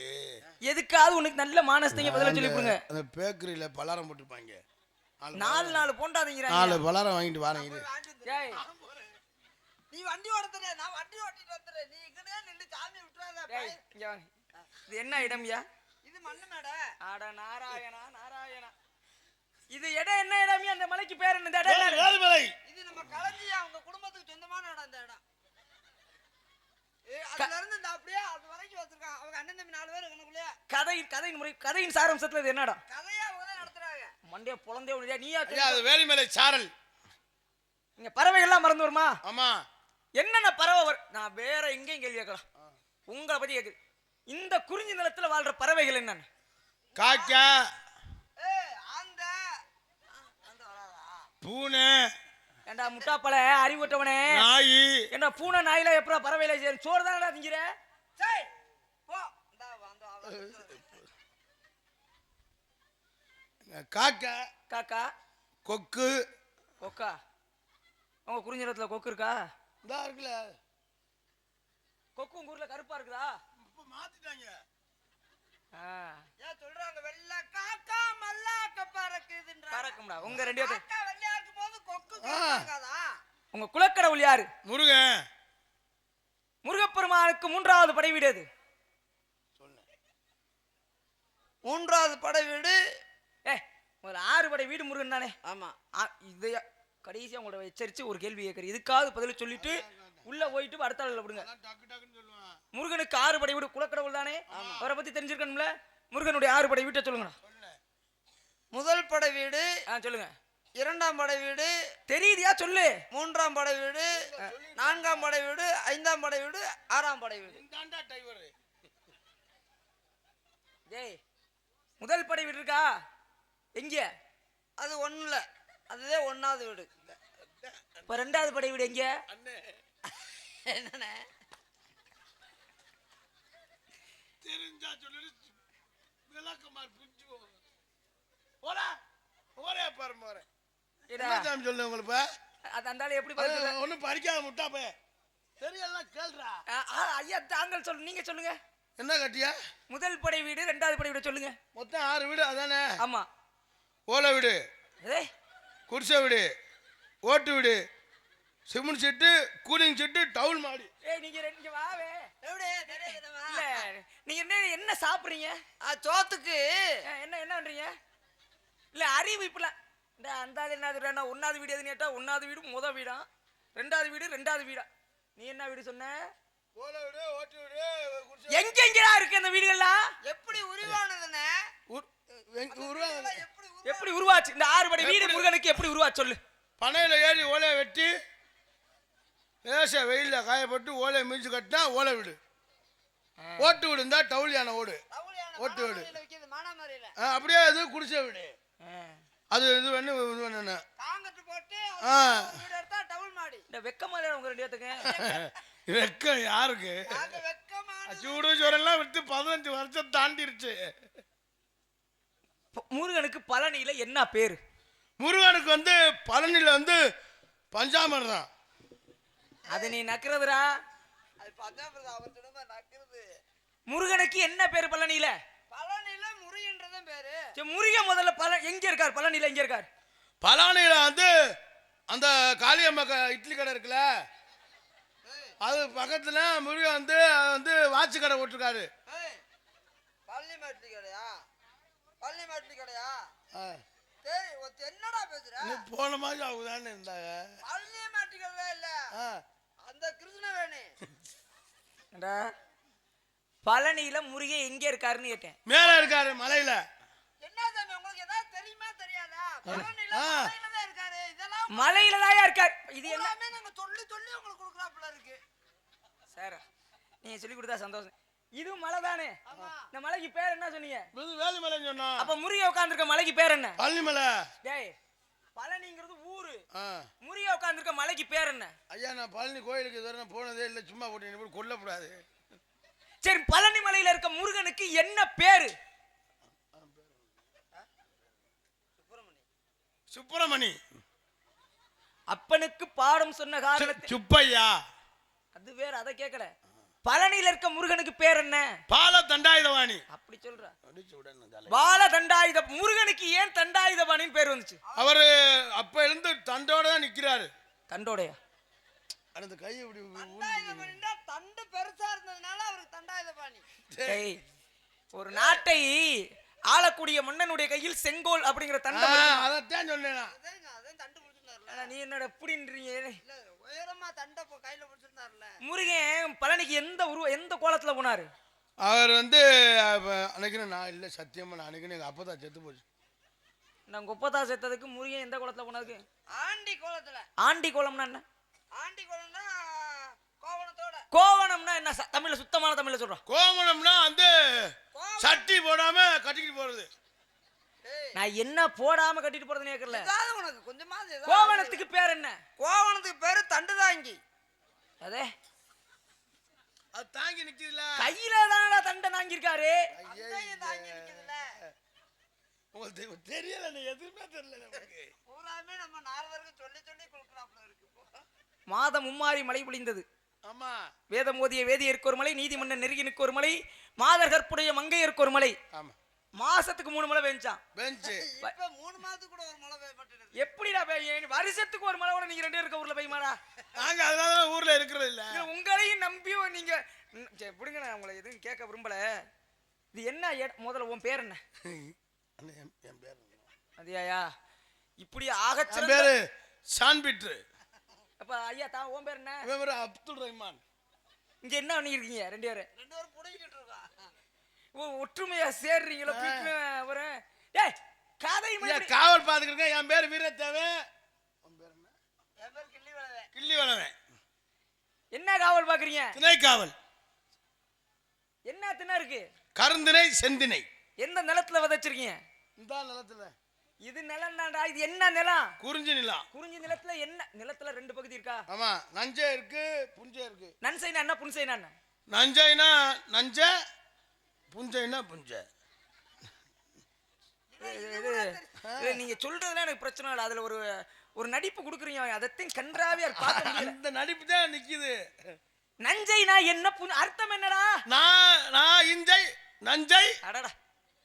எதுக்காவது உனக்கு நல்ல மானஸ்தங்க பதில சொல்லி கொடுங்க. அந்த பேக்கரியில பலாரம் போட்டுப்பாங்க 4 போண்டாதீங்கறாங்க. 4 பலாரம் வாங்கிட்டு வாரீங்க. ஏய் நீ வண்டி ஓடுறே நான் வண்டி ஓட்டிட்டு வந்துறேன். நீ இங்கனே நின்னு சாமி விட்டுறாத. ஏய் இங்க வா. இது என்ன இடம்யா? இது மண்ணு மேடை. ஆட நாராயணா நாராயணா. இது இடம் என்ன இடம்யா? அந்த மலைக்கு பேர் என்ன? இந்த இடம் என்ன? வேல்மலை. இது நம்ம களஞ்சியா உங்க குடும்பத்துக்கு சொந்தமான இடம் இந்த இடம். அதுல இருந்து இந்த அப்படியே அது வரைக்கும் வச்சிருக்கான். அவங்க அண்ணன் தம்பி 4 பேர் இருக்கணும்ல. கதையின் சாராம்சத்துல இது என்னடா? கதையா அவங்க தான் நடத்துறாங்க. மண்டே பொளந்தே உடையா நீயா? அது வேலிமலை சாரல். இங்க பறவைகள் எல்லாம் மறந்து வருமா? ஆமா. என்னென்ன பறவை நான் வேற எங்கேயும் கேள்வி கேட்கலாம். உங்களை பத்தி கேக்குது. இந்த குறிஞ்சி நிலத்துல வாழ்ற பறவைகள் என்னன்னு? காக்கா, ஆந்த வராதா? பூனை, ஏண்டா முட்டாப்பழ அறிவுட்டவனே நாயி என்ன பூனை நாயில எப்படா பறவையில சோறு தானடா திங்கிற சரி போ இந்தா வந்து அவன் காக்கா காக்கா கொக்கு கொக்கா உங்க குறிஞ்சிடத்துல கொக்கு இருக்கா இதா இருக்குல்ல கொக்கு உங்க ஊர்ல கருப்பா இருக்குதா இப்ப மாத்திட்டாங்க ஏன் சொல்றாங்க வெள்ளை காக்கா மல்லாக்க பறக்குதுன்ற பறக்கும்டா உங்க ரெண்டு பேரும் காக்கா வெள்ளையா இருக்கும் போது கொக்கு கேட்காதா உங்க குலக்கடவுள் யாரு முருகன் முருகப்பெருமானுக்கு 3வது படை வீடு எது மூன்றாவது படை வீடு முதல்ல 6 படை வீடு முருகன் தானே ஆமா இதை கடைசியா உங்களோட எச்சரிச்சு ஒரு கேள்வி கேட்கறேன் இதுக்காவது பதில் சொல்லிட்டு உள்ள போயிட்டு அடுத்த ஆளுல விடுங்க டக்கு டக்குன்னு சொல்லுவான் முருகனுக்கு 6 படை வீடு குலக்கடவுள் தானே அவரை பத்தி தெரிஞ்சிருக்கணும்ல முருகனுடைய 6 படை வீட்டை சொல்லுங்கடா முதல் படை வீடு சொல்லுங்க இரண்டாம் படை வீடு தெரியுதியா சொல்லு மூன்றாம் படை வீடு நான்காம் படை வீடு ஐந்தாம் படை வீடு ஆறாம் படை வீடு இந்தாண்டா டைவர் டேய் முதல் படை வீடு இருக்கா எங்க அது ஒண்ணுல அதுவே 1வது வீடு இப்ப 2வது படை வீடு எங்க அண்ணே என்னண்ணே தெரிஞ்சா சொல்லு விளக்கமார் புரிஞ்சு போடா ஒரே பாரு போற ஏடா, என்ன சாமி சொல்லு உங்களுக்கு அது அந்த ஆளு எப்படி பதில் சொல்ல? ஒன்னும் பறிக்காத முட்டாப்பே தெரியலாம் கேள்றா ஐயா தாங்கள் சொல்லு நீங்க சொல்லுங்க என்ன கட்டியா முதல் படை வீடு 2வது படை வீடு சொல்லுங்க மொத்தம் 6 வீடு அதானே ஆமா ஓலை வீடு ஏய் குடிசை வீடு ஓட்டு வீடு cement set cooling set towel மாடி ஏய் நீங்க ரெண்டு வாவே எப்படி தெரியுதுமா இல்ல நீங்க என்ன சாப்பிடுறீங்க சோத்துக்கு என்ன என்ன பண்றீங்க இல்ல அறிவு இப்பலாம் இந்த அந்த ஆளு என்ன சொல்றா 1வது வீடு எதுன்னு கேட்டா 1வது வீடு முத வீடா 2வது வீடு 2வது வீடா நீ என்ன வீடு சொன்ன ஓலை வீடு ஓட்டு வீடு எங்கெங்கடா இருக்கு அந்த வீடுகள்லாம் எப்படி உருவானதுன்னு எப்படி உருவாச்சு இந்த 6 படை வீடு முருகனுக்கு எப்படி உருவாச்சு சொல்லு பனையில ஏறி ஓலையை வெட்டி லேசா வெயில்ல காயப்பட்டு ஓலையை மிதிச்சு கட்டினா ஓலை வீடு ஓட்டு வீடு இருந்தா டவுலியான ஓடு ஓட்டு வீடு மானாமரியில அப்படியே இது குடிசை வீடு அது இது பண்ணு இது பண்ணு காங்கட்டு போட்டு வீடு எடுத்தா டவுல் மாடி இந்த வெக்கமா இல்ல உங்க ரெண்டு பேத்துக்கு வெக்கம் யாருக்கு அது வெக்கமான சூடு சோறெல்லாம் விட்டு 15 வருஷம் தாண்டிருச்சு முருகனுக்கு பழனியில என்ன பேரு முருகனுக்கு வந்து பழனியில வந்து பஞ்சாமரம் தான் அது நீ நக்குறதுடா அது பஞ்சாபிரத அவர் சொன்ன நக்குறது முருகனுக்கு என்ன பேரு பழனியில பழனியில முருகன்றதும் பேரு சரி, முருகன் முதல்ல எங்க இருக்கார் பழனியில எங்க இருக்கார் பழனியில வந்து அந்த காளியம்மா இட்லி கடை இருக்குல்ல அது பக்கத்துல முருகன் வந்து வாட்சி கடை போட்டிருக்காரு பழனி மாட்டு கடையா பழனி மாட்டு கடையா என்னடா பேசுற போன மாதிரி ஆகுதான்னு இருந்தாங்க பழனி மாட்டு கடை இல்ல அந்த கிருஷ்ணவேணி பழனியில முருகன் எங்க இருக்காருன்னு கேட்டேன் மேல இருக்காரு மலையில என்ன சாமி உங்களுக்கு ஏதாவது தெரியுமா தெரியாதா பழனியில மலையில தான் இருக்காரு இதெல்லாம் மலையில தான் இருக்கார் இது என்ன எல்லாமே நாங்க சொல்லி சொல்லி உங்களுக்கு கொடுக்குறாப்புல இருக்கு சார் நீங்க சொல்லி கொடுத்தா சந்தோஷம் இது மலை தானே இந்த மலைக்கு பேர் என்ன சொன்னீங்க வேலு மலைன்னு சொன்னா அப்ப முருகன் உட்கார்ந்துருக்க மலைக்கு பேர் என்ன பழனி மலை டேய் பழனிங்கிறது ஊரு முருகன் உட்கார்ந்துருக்க மலைக்கு பேர் என்ன ஐயா நான் பழனி கோயிலுக்கு இதுவரை போனதே இல்லை சும்மா போட்டு கொல்லக்கூடாது சரி பழனி மலையில இருக்க முருகனுக்கு என்ன பேரு சுப்பிரமணி அப்பனுக்கு பாடம் சொன்ன காரணத்தை சுப்பையா அது வேற அதை கேட்கல பழனியில இருக்க முருகனுக்கு பேர் என்ன பால தண்டாயுதவாணி அப்படி சொல்ற பால தண்டாயுத முருகனுக்கு ஏன் தண்டாயுதபாணின்னு பேர் வந்துச்சு அவரு அப்ப இருந்து தண்டோட தான் நிக்கிறாரு தண்டோடையா அந்த கை இப்படி தண்டு பெருசா இருந்ததுனால அவருக்கு தண்டாயுதபாணி டேய் ஒரு நாட்டை ஆளக்கூடிய மன்னனுடைய கையில் செங்கோல் அப்படிங்கிற தண்டை அதான் சொன்னேன் அதான் தண்டு பிடிச்சிருந்தாருல நீ என்னோட எப்படின்றீங்க இல்ல உயரமா தண்டை கையில பிடிச்சிருந்தாருல முருகன் பழனிக்கு எந்த கோலத்துல போனாரு அவர் வந்து அன்னைக்கு நான் இல்லை சத்தியமா நான் அன்னைக்கு எங்க அப்பதான் செத்து போச்சு நான் கொப்பத்தா செத்ததுக்கு முருகன் எந்த கோலத்துல போனதுக்கு ஆண்டி கோலத்துல ஆண்டி கோலம்னா என்ன ஆண்டி கோலம்னா கோவணத்தோட கோவணம்னா என்ன தமிழ்ல சுத்தமான தமிழ்ல சொல்றோம் கோமணம்னா வந்து சட்டி போடாம கட்டிக்கிட்டு போறது நான் என்ன போடாம கட்டிட்டு போறதுன்னு கேட்கல. ஏதாவது உனக்கு கொஞ்சமாவது கோவணத்துக்கு பேர் என்ன? கோவணத்துக்கு பேரு தண்டு தாங்கி. அதே அது தாங்கி நிக்குதுல. கையில தானடா தண்டை தாங்கியிருக்காரு. தாங்கி நிக்குதுல. உங்களுக்கு தெரியல, எதுவுமே தெரியல நமக்கு. பூராமே நம்ம நாரதருக்கு சொல்லி சொல்லி கொடுக்கறாப்ல இருக்கு. மாதம் மும்மாறி மழை பொழிந்தது. ஆமா. வேதம் ஓதிய வேதியருக்கு ஒரு மலை, நீதிமன்றம் நெருகினுக்கு ஒரு மலை, மாதர் கற்புடைய மங்கையருக்கு ஒரு மலை. ஆமா. மாசத்துக்கு 3 மழை பெஞ்சான். பெஞ்சு இப்ப 3 மாதத்துக்கு கூட ஒரு மழை பெய்யப்பட்டது. எப்படிடா பெய்யும்? வருஷத்துக்கு ஒரு மழை கூட நீங்க 2 இருக்க ஊர்ல பெய்யுமாடா? நாங்க அதனால ஊர்ல இருக்கிறது இல்ல. உங்களையும் நம்பி நீங்க எப்படிங்க, நான் உங்களை எதுவும் கேட்க விரும்பல. இது என்ன முதல்ல உன் பேர் என்ன? என் பேர் அதியாயா இப்படி ஆக என் பேரு சான்பீட்ரு. அப்ப ஐயா தான் உன் பேர் என்ன? இவன் பேரு அப்துல் ரஹ்மான். இங்க என்ன பண்ணிருக்கீங்க 2 பேரும்? 2 பேரும் புடிங்கிட்டு இருக்கா. ஒற்றுமையா சேர்றீங்களோ? வரேன். டேய் கதை காவல் பாத்துக்கிட்டு. என் பேரு வீரத்தேவன். உன் பேர் என்ன? என் பேர் கிள்ளி வளவன். கிள்ளி வளவன். என்ன காவல் பாக்குறீங்க? திணை காவல். என்ன திணை இருக்கு? கருந்திணை செந்திணை. எந்த நிலத்துல விதைச்சிருக்கீங்க? இந்த நிலத்துல. இது நிலம் தான்டா. இது என்ன நிலம்? குறிஞ்சி நிலம். குறிஞ்சி நிலத்துல என்ன? நிலத்துல 2 பகுதி இருக்கா? ஆமா. நஞ்சை இருக்கு, புஞ்சை இருக்கு. நன்சைனா என்ன, புன்சைனா என்ன? நஞ்சைனா நஞ்ச, புஞ்சைனா புஞ்சை. நீங்க சொல்றதுல எனக்கு பிரச்சனை இல்லை. அதுல ஒரு நடிப்பு கொடுக்குறீங்க, அதத்தையும் கன்றாவியா பார்க்க முடியல. இந்த நடிப்பு தான் நிக்குது. நஞ்சைனா என்ன, அர்த்தம் என்னடா? நான் இஞ்சை நஞ்சை, அடடா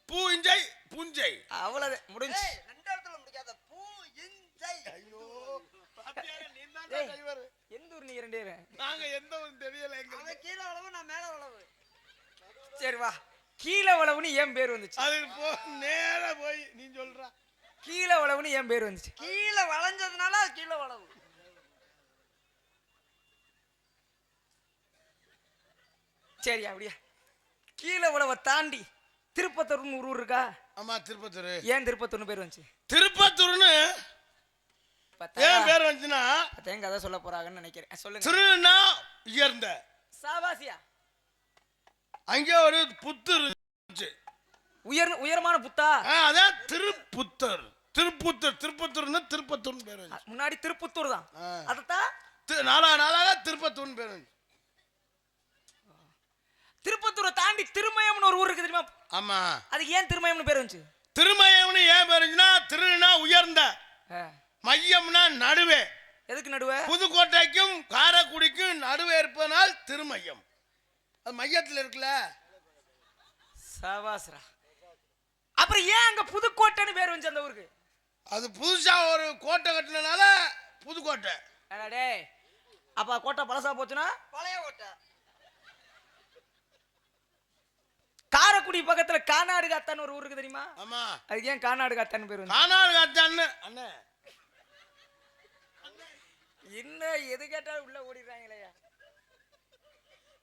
பூ இஞ்சை புஞ்சை. அவ்வளவு முடிஞ்சு. 2 இடத்துல முடிக்காத பூ இஞ்சை. ஐயோ பாத்தியாங்க, நீதான் டிரைவர். எந்த ஊர் நீங்க 2 பேரும்? நாங்க எந்த ஊர் தெரியல எங்களுக்கு. அவன் கீழ வளவு, நான் மேல வளவு. சரி வா. கீழே வளவுன்னு ஏன் பேர் வந்துச்சு? அது நேரா போய் நீ சொல்ற. கீழே வளவுன்னு ஏன் பேர் வந்துச்சு? கீழ வளைஞ்சதுனால அது கீழ வளவு. சரி அப்படியா. கீழே வளவை தாண்டி திருப்பத்தூர்னு ஒரு ஊர் இருக்கா? ஆமா, திருப்பத்தூர். ஏன் திருப்பத்தூர்னு பேர் வந்துச்சு? திருப்பத்தூர்னு ஏன் பேர் வந்துச்சுன்னா, தேங்க கதை சொல்ல போறாங்கன்னு நினைக்கிறேன். சொல்லுங்க. திருனா உயர்ந்த. சாபாசியா. அங்கே ஒரு புத்தர் இருந்துச்சு. உயரமான புத்தா. அதான் திருப்புத்தர். திருப்பத்தூர்னு திருப்பத்தூர்னு பேர் வந்துச்சு. முன்னாடி திருப்புத்தூர் தான். அதத்தான் நாளாக திருப்பத்தூர்னு பேர் வந்துச்சு. திருப்பத்தூரை தாண்டி திருமயம்னு ஒரு ஊர் இருக்கு தெரியுமா? ஆமா. அதுக்கு ஏன் திருமயம்னு பேர் வந்துச்சு? திருமயம்னு ஏன் பேர் வந்துச்சுன்னா, திருனா உயர்ந்த, மையம்னா நடுவே. எதுக்கு நடுவே? புதுக்கோட்டைக்கும் காரைக்குடிக்கும் நடுவே இருப்பதனால் திருமயம். அது மையத்தில் இருக்குல்ல. சவாசரா. அப்புறம் ஏன் அங்க புதுக்கோட்டைன்னு பேர் வந்துச்சு அந்த ஊருக்கு? அது புதுசா ஒரு கோட்டை கட்டினால புதுக்கோட்டை. டேய் அப்ப கோட்டை பழசா போச்சுன்னா பழைய கோட்டை. காரைக்குடி பக்கத்துல கானாடு காத்தான்னு ஒரு ஊர் இருக்கு தெரியுமா? ஆமா. அதுக்கு ஏன் கானாடு காத்தான்னு பேர் வந்து? கானாடு காத்தான்னு அண்ணே என்ன எது கேட்டாலும் உள்ள ஓடிடுறாங்களே.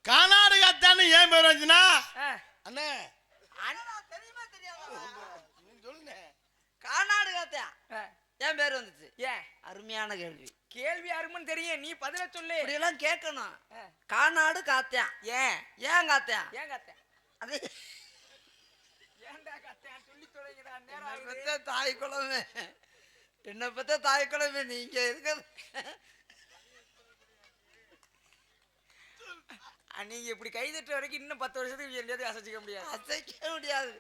கானாடு காத்தான்னு ஏன் பேர் வந்துச்சுன்னா, அண்ணே தெரியுமா தெரியாதா? நீ சொல்லுங்க. கானாடு காத்தியா ஏன் பேர் வந்துச்சு? ஏன்? அருமையான கேள்வி. கேள்வி அருமன்னு தெரியும், நீ பதில சொல்லு. இப்படி எல்லாம் கேட்கணும். கானாடு காத்தியா. ஏன்? ஏன் காத்தியா? ஏன் காத்தேன்? அது ஏன்டா காத்தேன் சொல்லி தொலைங்கடா. நேரம் என்னை ஆகுது. பத்த தாய் குலமே, என்னை பத்த தாய் குலமே, நீங்க இருக்கிறது. நீங்க இப்படி கை தட்டுற வரைக்கும் இன்னும் 10 வருஷத்துக்கு எங்கேயாவது அசைச்சிக்க முடியாது. அசைக்க முடியாது.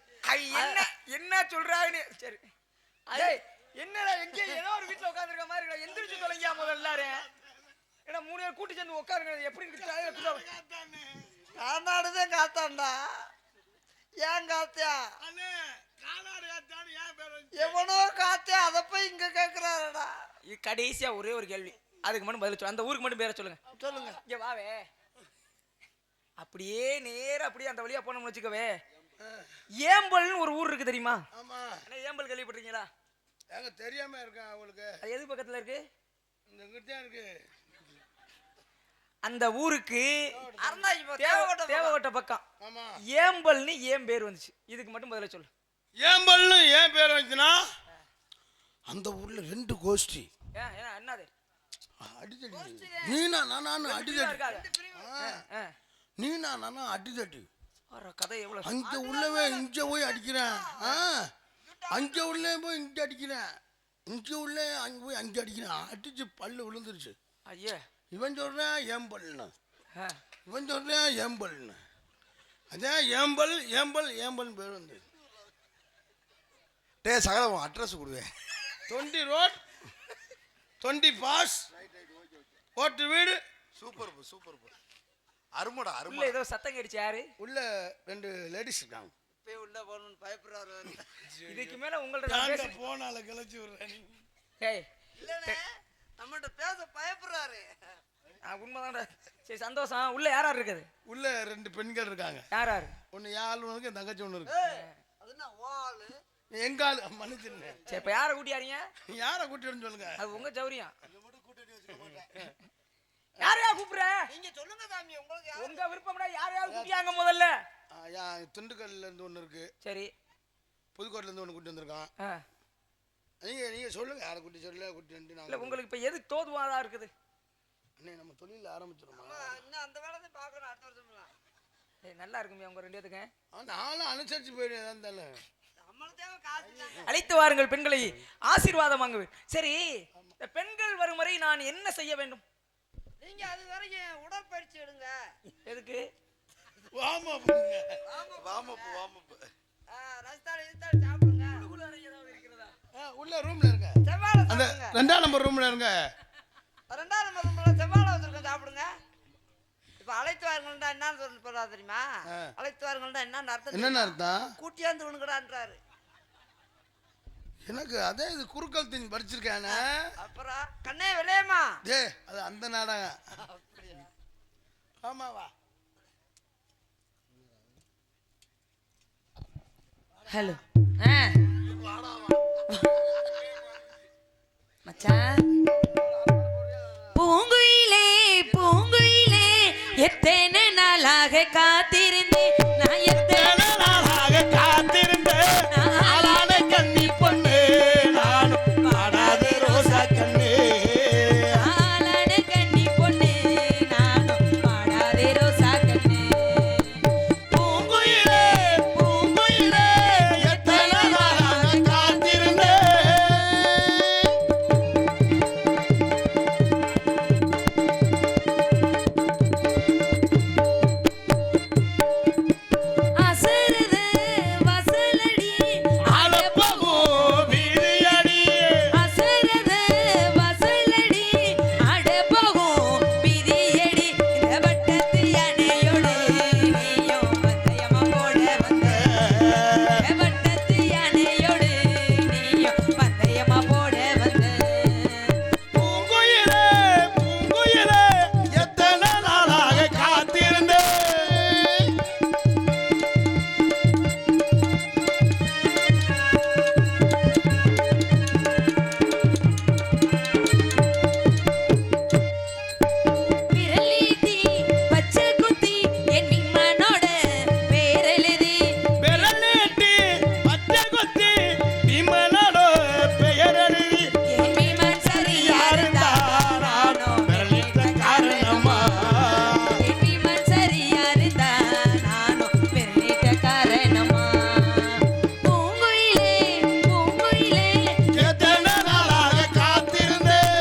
என்ன சொல்றாங்கன்னு. சரி டேய் என்னடா எங்க ஏதோ ஒரு வீட்டுல உட்கார்ந்திருக்க மாதிரி இருக்கா? எந்திரிச்சு தொலைங்க முதல்ல எல்லாரும். ஏன்னா 3 பேர் கூட்டி சேர்ந்து உட்காருங்க. எப்படி கானாடுதான் காத்தாண்டா. ஏன் காத்தியா? எவனோ காத்தியா, அதை போய் இங்க கேக்குறாருடா. கடைசியா ஒரே ஒரு கேள்வி, அதுக்கு மட்டும் பதில் சொல்லுங்க. அந்த ஊருக்கு மட்டும் பேர சொல்லுங்க. சொல்லுங்க. இங்க வாவே. அப்படியே நேரா அப்படியே அந்த வழியா போனோம்னு வச்சுக்கவே, ஏம்பல்னு ஒரு ஊர் இருக்கு தெரியுமா? ஆமா. ஏம்பல் கேள்விப்பட்டிருக்கீங்களா? ஏங்க தெரியாம இருக்கேன் உங்களுக்கு. அது எது பக்கத்துல இருக்கு? இந்த கிட்ட இருக்கு. அந்த ஊருக்கு தேவகோட்டை தேவகோட்டை பக்கம். ஆமா. ஏம்பல்னு ஏன் பேர் வந்துச்சு? இதுக்கு மட்டும் பதில சொல்லு. ஏம்பல்னு ஏன் பேர் வந்துச்சுன்னா, அந்த ஊர்ல 2 கோஷ்டி. என்னது? அடிதடி. நீனா நானா அடிதடி. நீனா நானா அடிதடி. கதை எவ்வளவு அங்க உள்ளவே இங்க போய் அடிக்கிறேன். அங்கே உள்ளே போய் இங்கே அடிக்கிறேன், இங்கே உள்ளே அங்கே போய் அங்கே அடிக்கிறேன், அடிச்சு பல்லு விழுந்துருச்சு. ஐயா இவன் சொல்றேன் ஏம்பல்னு, ஆ. இவன் சொல்றேன் ஏம்பல்னு. அதான் ஏம்பல் பேர் வந்து. டே சகல அட்ரஸ் கொடுவேன். 20 ரோட் 20 பாஸ் ஓட்டு வீடு. சூப்பர் அருமடா உள்ள அருமடா. ஏதோ சத்தம் கேட்டுச்சு. யாரு உள்ள 2 லேடிஸ் இருக்காங்க. போய் உள்ள போகணும்னு பயப்படுறாரு. இதுக்கு மேல உங்கள்ட்ட போனால கிளச்சி விடுறேன். ஏய் இல்லண்ணே நம்மகிட்ட பேச பயப்படுறாரு. உண்மைதான்டா. சரி சந்தோஷம். உள்ள யார் யார் இருக்குது? உள்ள 2 பெண்கள் இருக்காங்க. யார் யாரு? ஒன்னு யாழ் ஒன்று என் தங்கச்சி ஒன்று இருக்கு. அது என்ன வாளு? எங்க ஆளு மன்னிச்சிருந்தேன். சரி இப்ப யாரை கூட்டியாரீங்க? யாரை கூட்டிட்டு சொல்லுங்க. அது உங்க சௌரியம். யாரையா கூப்பிடுற? நீங்க சொல்லுங்க சாமி, உங்களுக்கு உங்க விருப்பம்டா. யாரையாவது கூட்டியாங்க முதல்ல. திண்டுக்கல்ல இருந்து ஒன்று இருக்கு. சரி புதுக்கோட்டையில இருந்து ஒன்று கூட்டி வந்திருக்கான். நீங்க சொல்லுங்க யாரை கூட்டி சொல்ல கூட்டி வந்து. இல்ல உங்களுக்கு இப்ப எது தோதுவாதா இருக்குது? அண்ணே நம்ம தொழில ஆரம்பிச்சிருமா? இன்னும் அந்த வேலை தான் பார்க்கணும் அடுத்த வருஷம்லாம். ஏய் நல்லா இருக்குமே உங்க 2 பேத்துக்கு. நானும் அனுசரிச்சு போயிடுவேன் இருந்தாலும். நம்மளுக்கு தேவை காசு தாங்க. அழைத்து வாருங்கள் பெண்களை, ஆசீர்வாதம் வாங்குவேன். சரி இந்த பெண்கள் வரும் வரை நான் என்ன செய்ய வேண்டும்? நீங்க அது வரைக்கும் உடற்பயிற்சி எடுங்க. எதுக்கு? வாமப் ரஸ்தாலி இஸ்தாலி சாப்பிடுங்க. உள்ள ரூம்ல இருங்க. செவ்வாழை அந்த சாப்பிடுங்க. 2ஆம் நம்பர் ரூம்ல இருங்க. 2ஆம் நம்பர் ரூம்ல செவ்வாழை வச்சிருக்கோம், சாப்பிடுங்க. இப்ப அழைத்து வாருங்கள்டா என்னன்னு சொல்றா தெரியுமா? அழைத்து வாருங்கள்டா என்னன்னு அர்த்தம் என்னன்னு அர்த்தம்? கூட்டியாந்து விழுங்கடான்றாரு. எனக்கு அதே இது குறுக்கல் தீன் படிச்சிருக்கானே. அப்புறம் கண்ணே விளையமா டே அது அந்த நாடகம். ஆமாவா? ஹலோ மச்சான். பூங்குயிலே பூங்குயிலே எத்தனை நாளாக காத்திருந்தேன் நான், எத்தனை நாளாக காத்திருந்தேன் ஆளான கன்னி பொண்ணு நானும் ஆடாத ரோசா கண்ணு. ஆளான கன்னி பொண்ணு நானும் பாடாதே ரோசா கண்ணு. பூங்குயிலே பூங்குயிலே எத்தனை நாளாக காத்திருந்தேன். அசரது வசலடி அலப்பகும் வீதியடி. அசரது வசலடி அடபோகும் பிரியடி. இந்த வட்டத்து யானையோடு நீயும் பந்தயமா போட வந்த, வட்டத்து யானையோடு நீயும் பந்தயமா போட வந்த. பூங்குயிலே பூங்குயிலே எத்தனை நாளாக காத்திருந்தேன். விரலீட்டி பச்சை குத்தி என் விம்மனோட பேரெழுதி, விரல் நீட்டி பச்சை குத்தி விமலோட பெயர் எழுதி. என் விம்மன் சரியா இருந்தா நானும் விரலிட்ட காரணமா என் விம்மன் சரியா இருந்தா நானும் விரலிட்ட காரணமா. பூங்குயிலே பூங்குயிலே எத்தனை நாளாக காத்திருந்தேன்.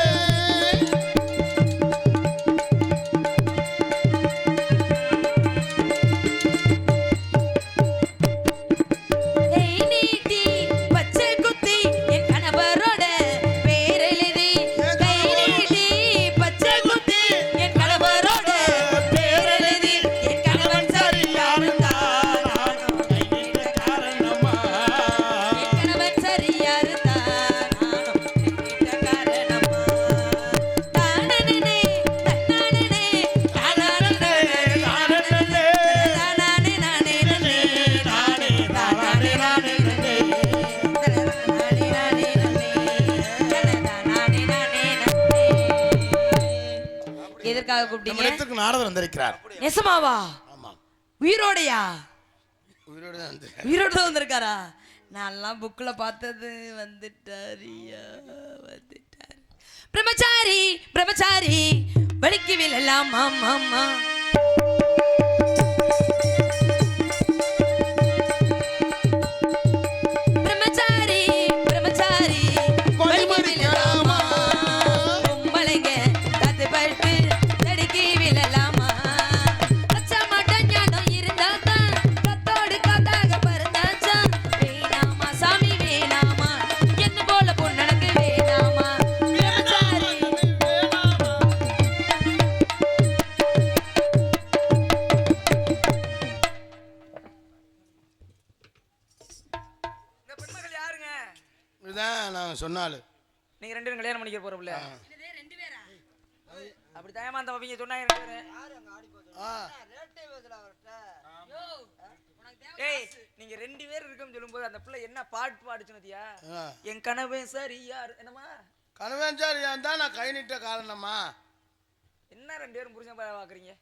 கை நீட்டி பச்சை குத்தி என் கணவரோட பேரெழுதி, கை நீட்டி பச்சை குத்தி என் கணவரோட பேரெழுதி. என் கணவன் சரியா இருந்தா நானும் விரலிட்ட காரணமா என் கணவன் சரியா இருந்தா நானும் விரலிட்ட காரணமா. தானனனே தன்னானனே தானானனே நானே தானானே நானே நனே நானே தானானே நானே நனே தானானே நானே நனே தானானே நானே நனே. எதற்காக நம்ம கூப்பிட்டீங்க? இடத்துக்கு நாரதர் வந்திருக்கிறார். நெசமாவா? ஆமா உயிரோடையா? உயிரோடு தான் வந்து உயிரோட தான் வந்திருக்காரா? நான்லாம் புக்ல பார்த்தது. வந்துட்டாரியா வந்துட்டார். பிரம்மச்சாரி பிரம்மச்சாரி வலிக்கு விழலாம் மாமா. பிரம்மச்சாரி பண்ணிக்க போறோம்ல அப்படி தயமா அந்த அவங்க சொன்னாங்க 2 பேரு. ஏய் நீங்க 2 பேர் இருக்கோம்னு சொல்லும்போது அந்த பிள்ளை என்ன பாட்டு பாடுச்சுனதியா என் கனவே சரி யார் என்னமா கனவேன் சார் ஏன் தான் நான் கை நீட்ட காரணமா என்ன 2 பேரும் புரிஞ்ச பாக்குறீங்க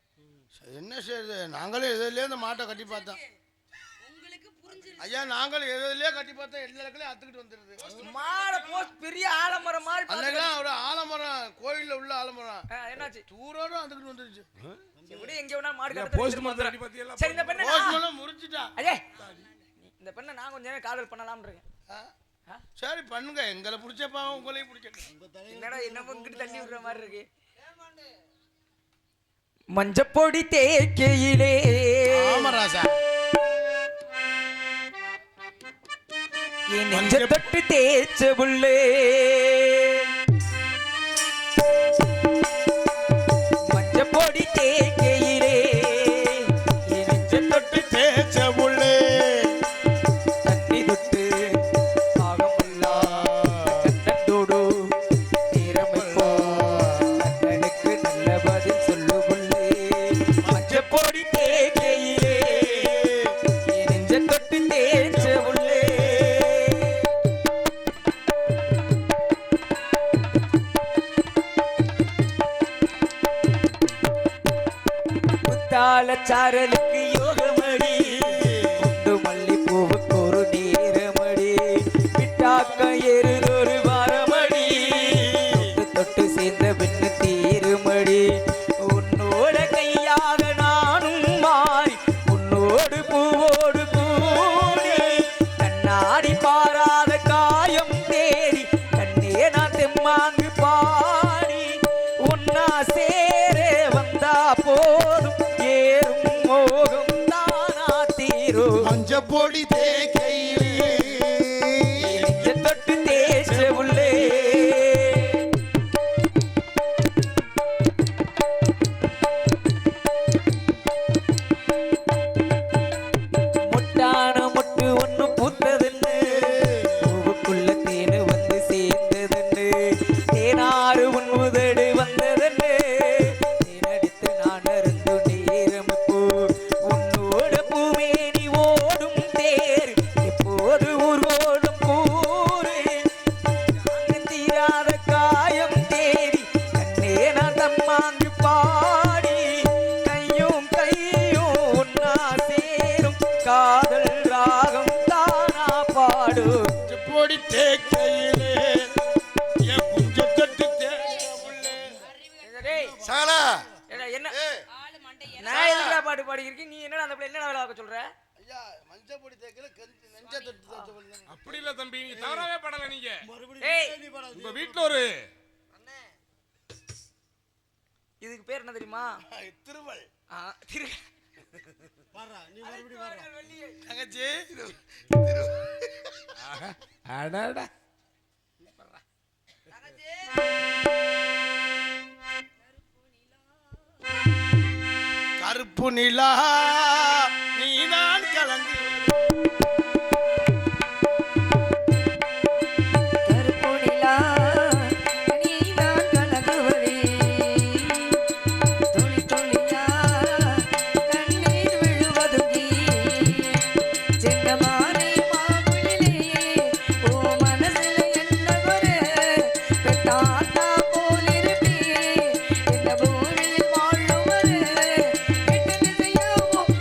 என்ன செய்யுது நாங்களும் எதுலயே இந்த மாட்டை கட்டி பார்த்தோம் ஐயா நாங்களும் எதுலயே கட்டி பார்த்தோம் எல்லா இடத்துலயும் அத்துக்கிட்டு வந்துருது மாட போஸ்ட் பெரிய ஆலமரம் மாதிரி அன்னைக்கெல்லாம் ஒரு ஆலமரம் கோயில்ல உள்ள ஆலமரம் என்னாச்சு தூரோட வந்துக்கிட்டு வந்துருச்சு எப்படி எங்க வேணா மாடு கட்ட போஸ்ட் மாதிரி அடி பாத்தியல சரி இந்த பெண்ணை போஸ்ட் முறிச்சிட்டா அடே இந்த பெண்ணை நான் கொஞ்ச நேரம் காதல் பண்ணலாம்னு இருக்கேன் சரி பண்ணுங்க எங்களை பிடிச்சப்பா உங்களையும் பிடிச்சிட்டு என்னடா என்னமோ இங்கிட்டு தள்ளி விடுற மாதிரி இருக்கு மஞ்சப்பொடி தேக்கையிலே ஆமராசா என் நெஞ்ச தொட்டு தேய்ச்ச புள்ளே மஞ்சப்பொடி தேக்கையிலே என் நெஞ்ச தொட்டு தேய்ச்ச புள்ளே தண்ணி தொட்டு ஆகமுல்லா கண்ணோடு நேரமைப்போ கண்ணனுக்கு நல்ல பதில் சொல்லு புள்ளே மஞ்சப்பொடி தேக்கையிலே என் நெஞ்ச தொட்டு தேய்ச்ச புள்ளே சாரலுக்கு யோகமடி குண்டு மல்லி பூவுக்கு ஒரு நேரமடி விட்டாக்க எருதொரு வாரமடி தொட்டு சேர்ந்த பெண்ணு தீருமடி உன்னோட கையாக நானும் மாறி உன்னோடு பூவோடு கூடி கண்ணாடி பாராத காயம் தேடி கண்ணே நான் தெம்மாங்கு பாடி உன்னா சேர வந்தா போதும் மஞ்சப்பொடி தேக்கையிலே தொட்டு தேய்ச்ச உள்ளே முட்டான முட்டு ஒண்ணு பூத்ததுன்னு பூவுக்குள்ள தேனு வந்து சேர்ந்ததுன்னு தேனாறு உன் உதடு வந்ததுன்னு தேனடித்து நான் அருந்து நேரமிப்போ உன்னோட பூமேனி ஓடும் தேர் எப்போது ஊர்வோடும் கூறு தீராத காயம் தேடி கண்ணே நான் தம்மாங்கு பாடி கையும் கையும் ஒன்னா சேரும் காதல் ராகம் தானா பாடு பொடி தேக்கையிலே என் குஞ்ச தொட்டு சகலா என்ன நான் எதுக்குடா பாட்டு பாடிக்கிறேன் நீ என்னடா அந்த பிள்ளை என்ன வேலை பார்க்க சொல்ற ஐயா மஞ்சப்பொடி தேக்கையில நெஞ்ச தொட்டு தேய்ச்ச அப்படி இல்ல தம்பி நீங்க தவறாவே படல நீங்க ஏய் உங்க வீட்ல ஒரு இதுக்கு பேர் என்ன தெரியுமா திருவள் திரு தங்கச்சி அடடா கருப்பு நிலா நீதான் கலங்கு கருப்புனிலா நீதான் கலங்குவதே துளி துளியா கண்ணீர் விழுவதும் சின்னமானே மாவுளிலே ஓ மனசுல என்ன குறை பெத்தாத்தா போலிருப்பே இந்த பூமியில் வாழும் வரை எட்டு திசையாவும்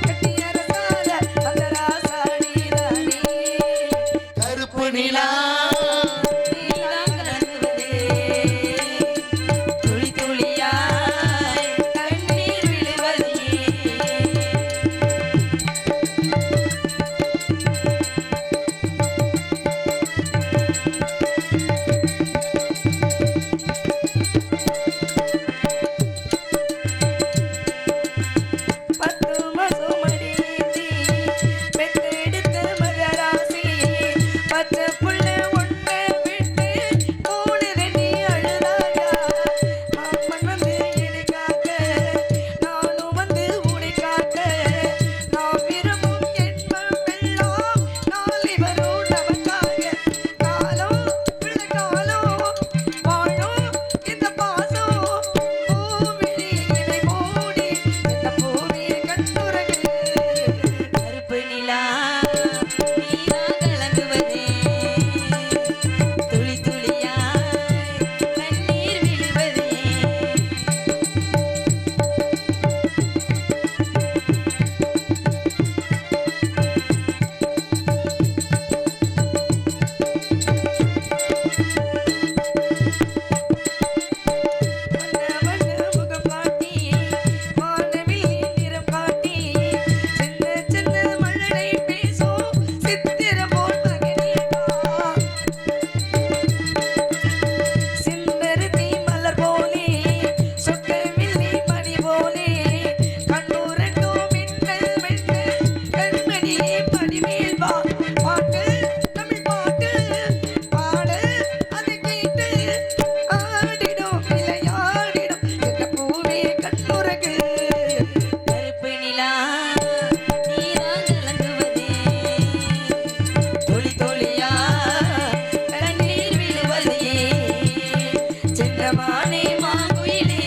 மானே மாங்குயிலே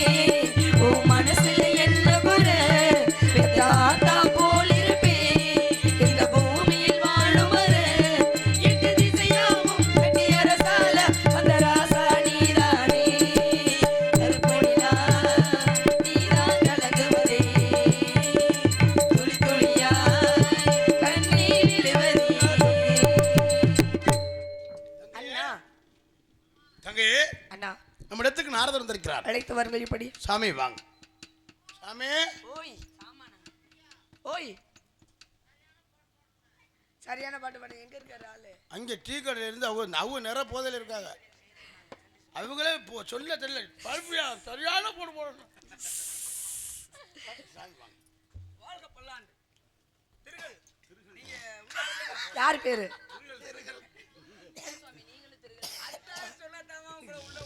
உன் மனசுல என்ன குறை பெத்தாத்தா போல் இருப்பே இந்த பூமியில் வாழும் வரை எட்டு திசையாவும் கட்டி அரசால அந்த ராசா நீதானே கருப்பொழிலா நீதான் கலங்குவதே துளி துளியா கண்ணீர் விழுவதே. அண்ணா தங்கை அண்ணா நம்ம இடத்துக்கு நாரதர் வந்திருக்கிறார். அழைத்து வருங்கள் இப்படி. சாமி வாங்க. சாமி ஓய் ஓய் சரியான பாட்டு பாடு. எங்க இருக்காரு ஆளு? அங்கே டீ கடையில இருந்து அவங்க நிற போதையில் இருக்காங்க. அவங்களே சொல்ல தெரியல பல்பியா சரியான போடு போடணும். யார் பேரு? சொல்லாதாமா உங்களை உள்ள